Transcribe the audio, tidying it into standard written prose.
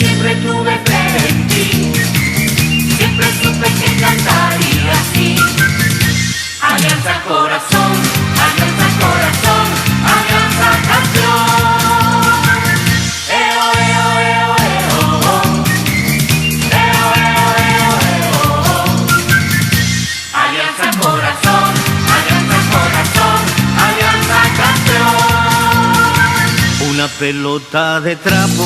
siempre tuve fe en ti. Siempre supe que cantaría así. Alianza corazón, alianza corazón, alianza canción. Eo, eo, eo, eo, oh. Eo, eo, eo, eo, oh. Alianza corazón, alianza corazón, alianza canción. Una pelota de trapo